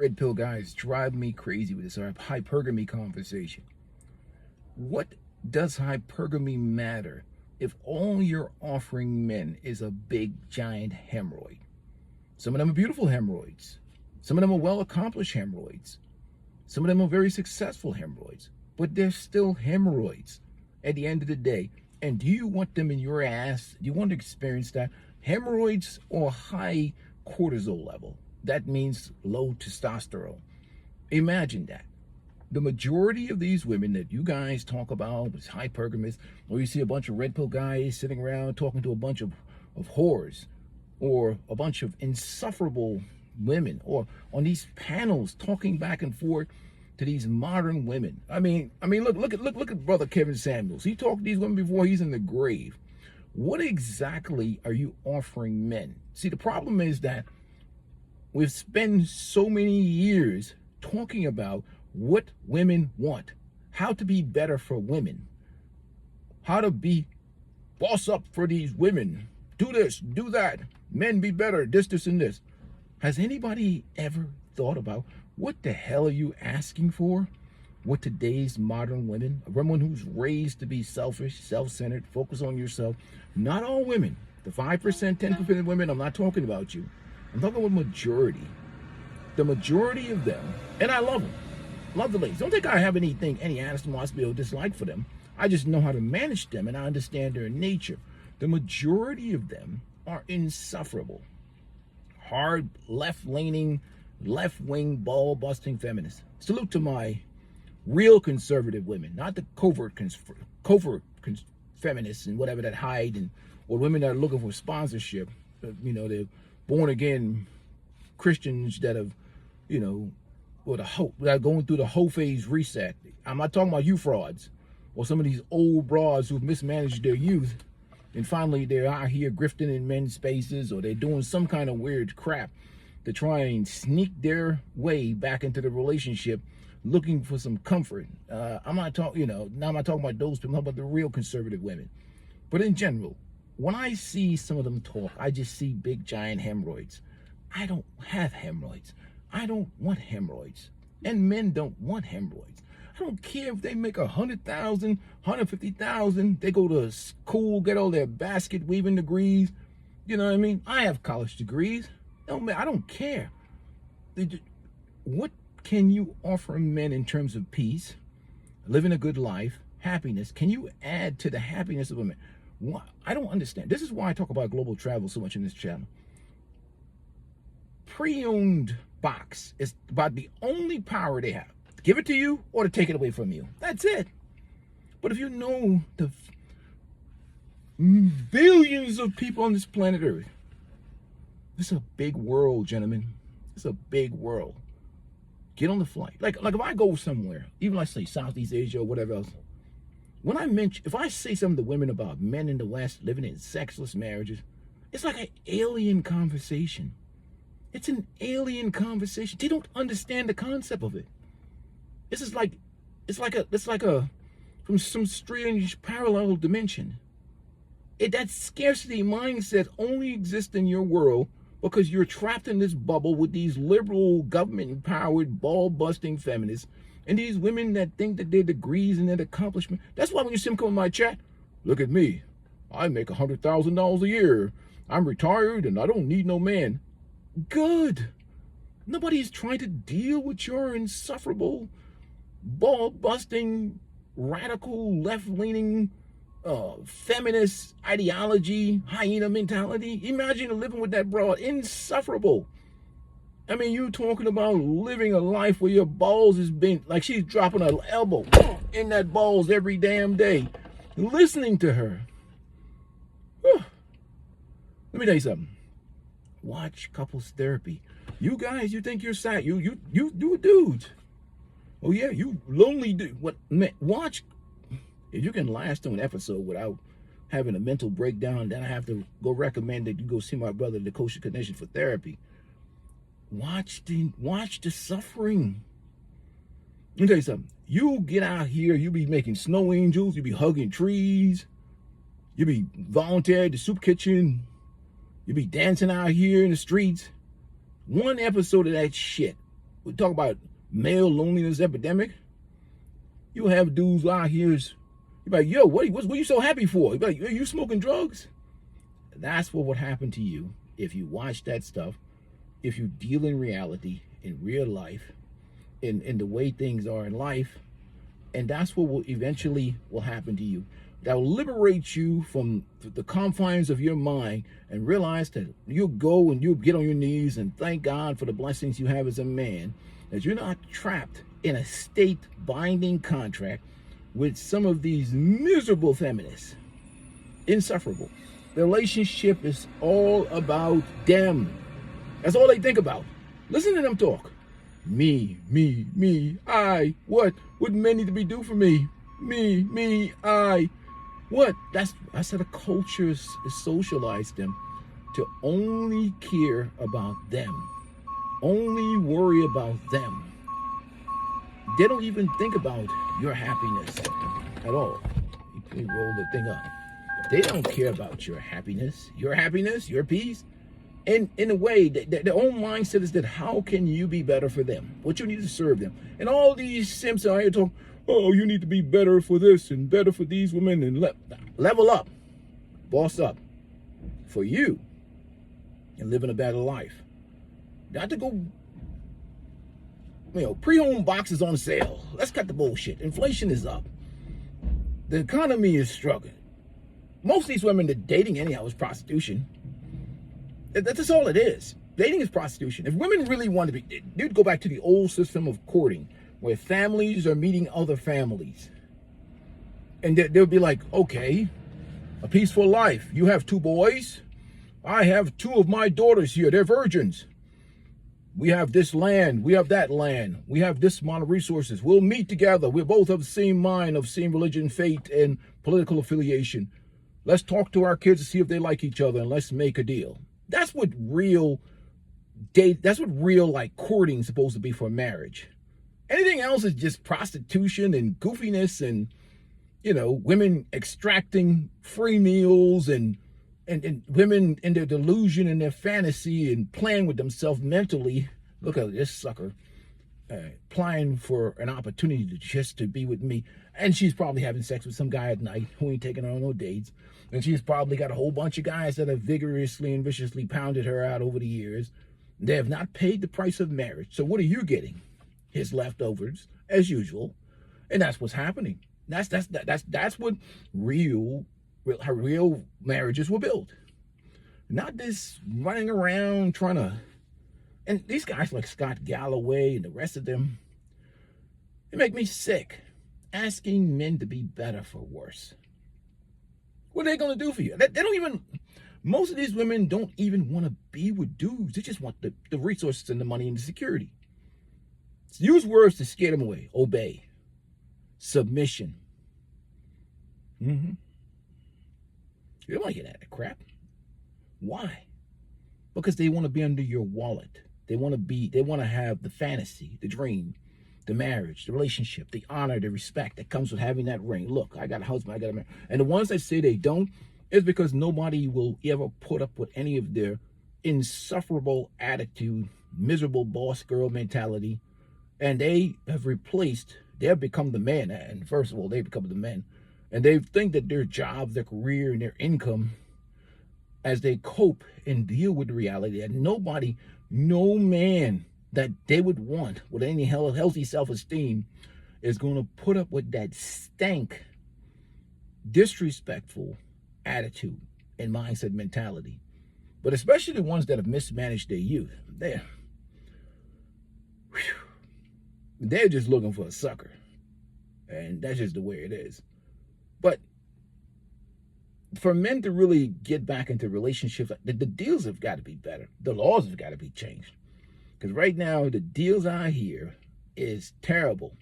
Red pill guys drive me crazy with this hypergamy conversation. What does hypergamy matter if all you're offering men is a big giant hemorrhoid? Some of them are beautiful hemorrhoids. Some of them are well-accomplished hemorrhoids. Some of them are very successful hemorrhoids. But they're still hemorrhoids at the end of the day. And do you want them in your ass? Do you want to experience that? Hemorrhoids or high cortisol level. That means low testosterone. Imagine that. The majority of these women that you guys talk about is hypergamous, or you see a bunch of red pill guys sitting around talking to a bunch of whores, or a bunch of insufferable women, or on these panels talking back and forth to these modern women. I mean, look at brother Kevin Samuels. He talked to these women before he's in the grave. What exactly are you offering men? See, the problem is that we've spent so many years talking about what women want, how to be better for women, how to be boss up for these women, do this, do that, men be better, this, and this. Has anybody ever thought about what the hell are you asking for? What today's modern women, a woman who's raised to be selfish, self-centered, focus on yourself, not all women, the 5%, 10% of women, I'm not talking about you. I'm talking about majority. The majority of them, and I love them. Love the ladies. Don't think I have any animosity or dislike for them. I just know how to manage them and I understand their nature. The majority of them are insufferable. Hard, left-leaning, left-wing, ball-busting feminists. Salute to my real conservative women, not the covert feminists and whatever that hide, and or women that are looking for sponsorship. You know, they're born-again Christians that have, you know, or that are going through the whole phase reset. I'm not talking about you frauds or some of these old broads who've mismanaged their youth and finally they're out here grifting in men's spaces, or they're doing some kind of weird crap to try and sneak their way back into the relationship looking for some comfort. I'm not talking, now I'm not talking about those people, I'm talking about the real conservative women. But in general, when I see some of them talk, I just see big giant hemorrhoids. I don't have hemorrhoids. I don't want hemorrhoids. And men don't want hemorrhoids. I don't care if they make 100,000, 150,000. They go to school, get all their basket weaving degrees. You know what I mean? I have college degrees. No, man, I don't care. What can you offer men in terms of peace, living a good life, happiness? Can you add to the happiness of women? I don't understand. This is why I talk about global travel so much in this channel. Pre-owned box is about the only power they have. To give it to you or to take it away from you. That's it. But if you know the billions of people on this planet Earth, it's a big world, gentlemen. It's a big world. Get on the flight. Like if I go somewhere, even like say Southeast Asia or whatever else, if I say something to women about men in the West living in sexless marriages, it's like an alien conversation. It's an alien conversation. They don't understand the concept of it. This is like, it's like a from some strange parallel dimension. That scarcity mindset only exists in your world because you're trapped in this bubble with these liberal, government-empowered, ball-busting feminists and these women that think that their degrees and their accomplishment. That's why when you see them come in my chat, look at me. I make $100,000 a year. I'm retired and I don't need no man. Good. Nobody's trying to deal with your insufferable, ball-busting, radical, left-leaning, feminist ideology, hyena mentality. Imagine living with that broad. Insufferable. I mean, you talking about living a life where your balls is being, like she's dropping her elbow in that balls every damn day. Listening to her. Let me tell you something. Watch couples therapy. You guys, you think you're sad. You do a dude. Oh yeah, you lonely dude. What, man, watch. If you can last to an episode without having a mental breakdown, then I have to go recommend that you go see my brother, the Kosher Connection, for therapy. Watch the suffering. Let me tell you something. You get out here, you be making snow angels, you be hugging trees, you be volunteering at the soup kitchen, you be dancing out here in the streets. One episode of that shit we talk about male loneliness epidemic. You have dudes out here, you're like, yo, what are you so happy for? You're like, are you smoking drugs? That's what would happen to you if you watch that stuff, if you deal in reality, in real life, in the way things are in life. And that's what will eventually will happen to you. That will liberate you from the confines of your mind and realize that you'll go and you'll get on your knees and thank God for the blessings you have as a man, that you're not trapped in a state binding contract with some of these miserable feminists. Insufferable. The relationship is all about them. That's all they think about. Listen to them talk. Me, I. What men need to be do for me? Me, I. What? That's how the culture is socialized them to only care about them, only worry about them. They don't even think about your happiness at all. You roll the thing up. They don't care about your happiness, your peace. And in a way, their own mindset is that how can you be better for them? What you need to serve them. And all these simps out here talking, oh, you need to be better for this and better for these women and level up, boss up for you and living a better life. Not to go, pre-home boxes on sale. Let's cut the bullshit. Inflation is up. The economy is struggling. Most of these women that dating anyhow is prostitution. That's all it is. Dating is prostitution. If women really want to be, you'd go back to the old system of courting, where families are meeting other families. And they'll be like, okay, a peaceful life. You have 2 boys. I have 2 of my daughters here. They're virgins. We have this land. We have that land. We have this amount of resources. We'll meet together. We're both of the same mind, of same religion, faith, and political affiliation. Let's talk to our kids to see if they like each other, and let's make a deal. That's what real like courting is supposed to be for marriage. Anything else is just prostitution and goofiness and, women extracting free meals and women in their delusion and their fantasy and playing with themselves mentally. Look at this sucker applying for an opportunity to be with me. And she's probably having sex with some guy at night who ain't taking her on no dates. And she's probably got a whole bunch of guys that have vigorously and viciously pounded her out over the years. They have not paid the price of marriage. So what are you getting? His leftovers, as usual. And that's what's happening. That's what real marriages were built. Not this running around trying to, and these guys like Scott Galloway and the rest of them, they make me sick. Asking men to be better for worse. What are they going to do for you? They don't even, most of these women don't even want to be with dudes. They just want the resources and the money and the security. Use words to scare them away. Obey. Submission. You don't want to hear that crap. Why? Because they want to be under your wallet. They want to have the fantasy, the dream, the marriage, the relationship, the honor, the respect that comes with having that ring. Look, I got a husband, I got a man. And the ones that say they don't, is because nobody will ever put up with any of their insufferable attitude, miserable boss girl mentality. And they have become the men. And first of all, they become the men. And they think that their job, their career, and their income, as they cope and deal with the reality that no man that they would want with any healthy self-esteem is going to put up with that stank, disrespectful attitude and mindset mentality. But especially the ones that have mismanaged their youth. They're just looking for a sucker. And that's just the way it is. But for men to really get back into relationships, the deals have got to be better. The laws have got to be changed. Because right now, the deals out here is terrible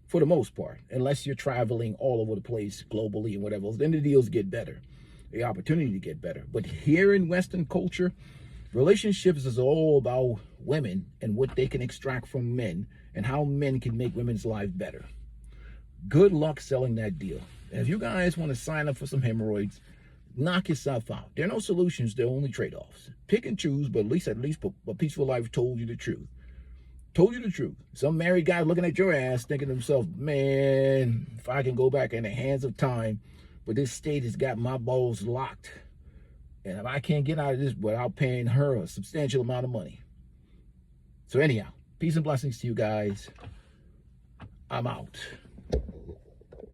for the most part. Unless you're traveling all over the place globally and whatever else, then the deals get better. The opportunity to get better. But here in Western culture, relationships is all about women and what they can extract from men and how men can make women's lives better. Good luck selling that deal. And if you guys want to sign up for some hemorrhoids, knock yourself out. There are no solutions. There are only trade-offs. Pick and choose, but at least a peaceful life told you the truth. Told you the truth. Some married guy looking at your ass thinking to himself, man, if I can go back in the hands of time, but this state has got my balls locked. And if I can't get out of this without paying her a substantial amount of money. So anyhow, peace and blessings to you guys. I'm out.